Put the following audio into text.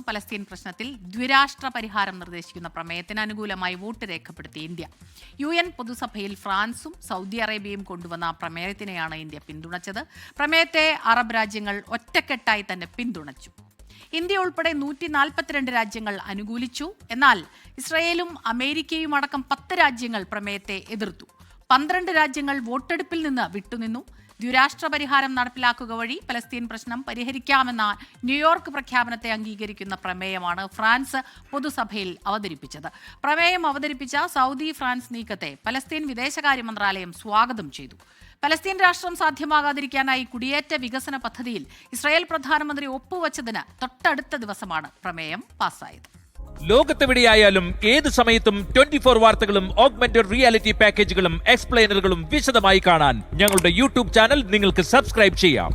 Palestine പ്രശ്നത്തിൽ ദ്വിരാഷ്ട്ര പരിഹാരം നിർദ്ദേശിക്കുന്ന പ്രമേയത്തിന് അനുകൂലമായി വോട്ട് രേഖപ്പെടുത്തി ഇന്ത്യ. UN പൊതുസഭയിൽ ഫ്രാൻസും സൗദി അറേബ്യയും കൊണ്ടുവന്ന പ്രമേയത്തിനെയാണ് ഇന്ത്യ പിന്തുണച്ചത്. പ്രമേയത്തെ അറബ് രാജ്യങ്ങൾ ഒറ്റക്കെട്ടായി തന്നെ പിന്തുണച്ചു. ഇന്ത്യ ഉൾപ്പെടെ 142 രാജ്യങ്ങൾ അനുകൂലിച്ചു. എന്നാൽ ഇസ്രയേലും അമേരിക്കയും അടക്കം 10 രാജ്യങ്ങൾ പ്രമേയത്തെ എതിർത്തു. 12 രാജ്യങ്ങൾ വോട്ടെടുപ്പിൽ നിന്ന് വിട്ടുനിന്നു. ദ്വിരാഷ്ട്ര പരിഹാരം നടപ്പിലാക്കുക വഴി പലസ്തീൻ പ്രശ്നം പരിഹരിക്കാമെന്ന ന്യൂയോർക്ക് പ്രഖ്യാപനത്തെ അംഗീകരിക്കുന്ന പ്രമേയമാണ് ഫ്രാൻസ് പൊതുസഭയിൽ അവതരിപ്പിച്ചത്. പ്രമേയം അവതരിപ്പിച്ച സൗദി ഫ്രാൻസ് നീക്കത്തെ പലസ്തീൻ വിദേശകാര്യ മന്ത്രാലയം സ്വാഗതം ചെയ്തു. പലസ്തീൻ രാഷ്ട്രം സാധ്യമാകാതിരിക്കാനായി കുടിയേറ്റ വികസന പദ്ധതിയിൽ ഇസ്രായേൽ പ്രധാനമന്ത്രി ഒപ്പുവച്ചതിന് തൊട്ടടുത്ത ദിവസമാണ് പ്രമേയം പാസ്സായത്. ലോകത്തെവിടെയായാലും ഏത് സമയത്തും 24 വാർത്തകളും ഓഗ്മെന്റഡ് റിയാലിറ്റി പാക്കേജുകളും എക്സ്പ്ലെയിനറുകളും വിശദമായി കാണാൻ ഞങ്ങളുടെ യൂട്യൂബ് ചാനൽ നിങ്ങൾക്ക് സബ്സ്ക്രൈബ് ചെയ്യാം.